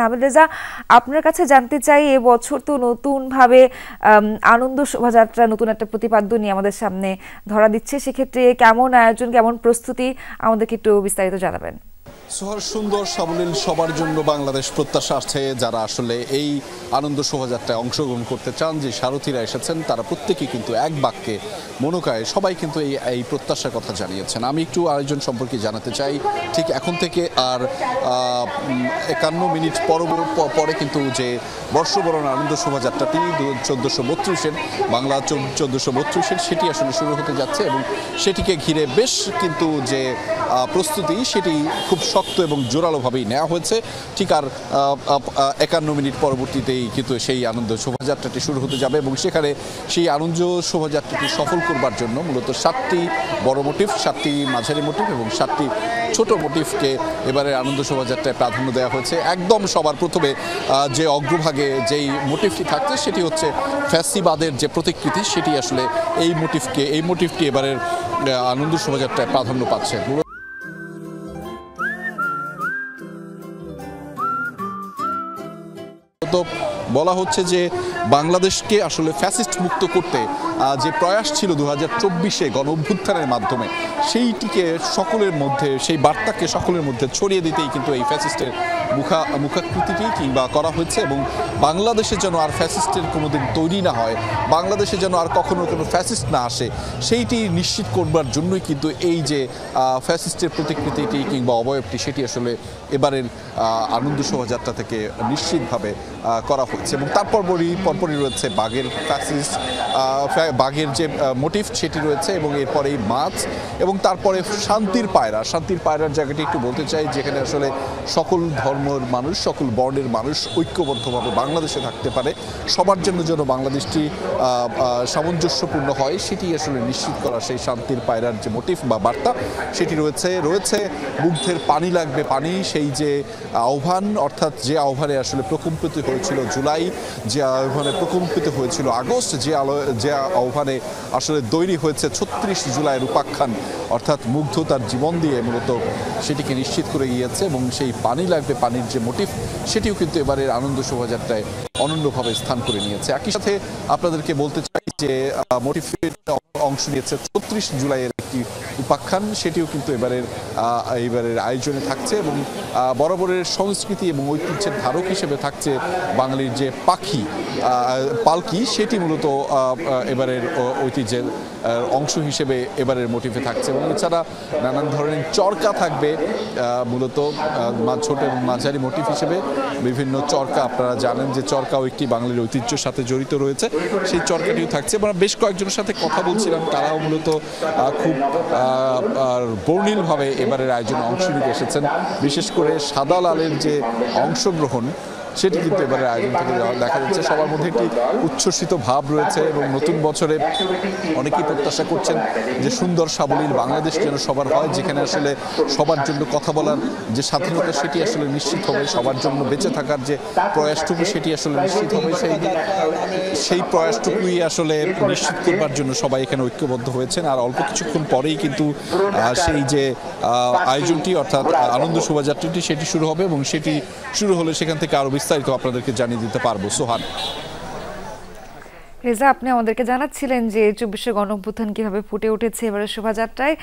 আবেদ রেজা, আপনার কাছে জানতে চাই এবছর তো নতুনভাবে আনন্দ শোভাযাত্রা নতুন একটা প্রতিপাদ্য নিয়ে আমাদের সামনে ধরা দিচ্ছে, সেক্ষেত্রে কেমন আয়োজন, কেমন প্রস্তুতি আমাদেরকে একটু বিস্তারিত জানাবেন। সোহার, সুন্দর সাবলীল সবার জন্য বাংলাদেশ প্রত্যাশা আছে। যারা আসলে এই আনন্দ শোভাযাত্রায় অংশগ্রহণ করতে চান, যে সারথীরা এসেছেন, তারা প্রত্যেকেই কিন্তু এক বাক্যে মনোকায় সবাই কিন্তু এই প্রত্যাশার কথা জানিয়েছেন। আমি একটু আয়োজন সম্পর্কে জানাতে চাই। ঠিক এখন থেকে আর 51 মিনিট পরে কিন্তু যে বর্ষবরণ আনন্দ শোভাযাত্রাটি 1432-এর বাংলা 1432-এর সেটি আসলে শুরু হতে যাচ্ছে এবং সেটিকে ঘিরে বেশ কিন্তু যে প্রস্তুতি সেটি খুব শক্ত এবং জোরালোভাবেই নেওয়া হয়েছে। ঠিক আর 51 মিনিট পরবর্তীতেই কিন্তু সেই আনন্দ শোভাযাত্রাটি শুরু হতে যাবে এবং সেখানে সেই আনন্দ শোভাযাত্রাটি সফল করবার জন্য মূলত 7টি বড় মোটিভ, 7টি মাঝারি মোটিভ এবং 7টি ছোট মোটিভকে এবারে আনন্দ শোভাযাত্রায় প্রাধান্য দেওয়া হয়েছে। একদম সবার প্রথমে যে অগ্রভাগে যেই মোটিভটি থাকছে সেটি হচ্ছে ফ্যাসিবাদের যে প্রতিকৃতি, সেটি আসলে এই মোটিভটি এবারের আনন্দ শোভাযাত্রায় প্রাধান্য পাচ্ছে। তো বলা হচ্ছে যে বাংলাদেশকে আসলে ফ্যাসিস্ট মুক্ত করতে যে প্রয়াস ছিল 2024-এ গণ অভ্যুত্থানের মাধ্যমে, সেইটিকে সকলের মধ্যে, সেই বার্তাকে সকলের মধ্যে ছড়িয়ে দিতেই কিন্তু এই ফ্যাসিস্টের মুখাকৃতিটি কিংবা করা হয়েছে এবং বাংলাদেশে যেন আর ফ্যাসিস্টের কোনোদিন তৈরি না হয়, বাংলাদেশে যেন আর কখনো কোনো ফ্যাসিস্ট না আসে, সেইটি নিশ্চিত করবার জন্যই কিন্তু এই যে ফ্যাসিস্টের প্রতিকৃতিটি কিংবা অবয়বটি সেটি আসলে এবারের আনন্দ শোভাযাত্রা থেকে নিশ্চিতভাবে করা হচ্ছে। এবং পরপরই রয়েছে বাঘের ফ্যাসিস্ট, বাঘের যে মোটিভ সেটি রয়েছে এবং এরপরেই মাছ এবং তারপরে শান্তির পায়রার জায়গাটি একটু বলতে চাই, যেখানে আসলে সকল ধর্মের মানুষ, সকল বর্ণের মানুষ ঐক্যবদ্ধভাবে বাংলাদেশে থাকতে পারে, সবার জন্য যেন বাংলাদেশটি সামঞ্জস্যপূর্ণ হয়, সেটি আসলে নিশ্চিত করা সেই শান্তির পায়রার যে মোটিভ বা বার্তা সেটি রয়েছে মুগ্ধের পানি লাগবে পানি, সেই যে আহ্বান, অর্থাৎ যে আহ্বানে আসলে প্রকম্পিত হয়েছিল জুলাই, যে আহ্বানে প্রকম্পিত হয়েছিল আগস্ট, যে আহ্বানে আসলে তৈরি হয়েছে 36 জুলাইয়ের উপাখ্যান, অর্থাৎ মুগ্ধ তার জীবন দিয়ে মূলত সেটিকে নিশ্চিত করে গিয়েছে এবং সেই পানি লাগবে পানির যে মোটিভ সেটিও কিন্তু এবারের আনন্দ শোভাযাত্রায় অনন্যভাবে স্থান করে নিয়েছে। একই সাথে আপনাদেরকে বলতে চাই যে মোটিভের অংশ নিয়েছে 36 জুলাইয়ের একটি উপাখ্যান, সেটিও কিন্তু এবারের আয়োজনে থাকছে এবং বরাবরের সংস্কৃতি এবং ঐতিহ্যের ধারক হিসেবে থাকছে বাঙালির যে পালকি, সেটি মূলত এবারের ঐতিহ্যের অংশ হিসেবে এবারের মোটিভে থাকছে এবং এছাড়া নানান ধরনের চরকা থাকবে, মূলত ছোট এবং মাঝারি মোটিভ হিসেবে বিভিন্ন চরকা। আপনারা জানেন যে চরকাও একটি বাঙালির ঐতিহ্যের সাথে জড়িত রয়েছে, সেই চরকাটিও থাকছে। আমরা বেশ কয়েকজনের সাথে কথা বলছিলাম, তারাও মূলত খুব বর্ণিলভাবে এবারের আয়োজনে অংশ নিতে এসেছেন। বিশেষ করে সাদা লালের যে অংশগ্রহণ সেটি কিন্তু এবারে আয়োজন থেকে দেখা যাচ্ছে, সবার মধ্যে একটি উচ্ছ্বসিত ভাব রয়েছে এবং নতুন বছরে অনেকেই প্রত্যাশা করছেন যে সুন্দর সাবলীল বাংলাদেশ যেন সবার হয়, যেখানে আসলে সবার জন্য কথা বলার যে স্বাধীনতা সেটি আসলে নিশ্চিত হবে, সবার জন্য বেঁচে থাকার যে প্রয়াসটুকু সেটি আসলে নিশ্চিত হবে, সেই প্রয়াসটুকুই আসলে নিশ্চিত করবার জন্য সবাই এখানে ঐক্যবদ্ধ হয়েছেন। আর অল্প কিছুক্ষণ পরেই কিন্তু সেই যে আয়োজনটি অর্থাৎ আনন্দ শোভাযাত্রাটি সেটি শুরু হবে এবং সেটি শুরু হলে সেখান থেকে আরো বিস্তারিত আপনাদেরকে জানিয়ে দিতে পারবো। সোহান, রেজা, আপনি আমাদেরকে জানাচ্ছিলেন যে 24শে গণ অভ্যুত্থান কিভাবে ফুটে উঠেছে এবারের শোভাযাত্রায়।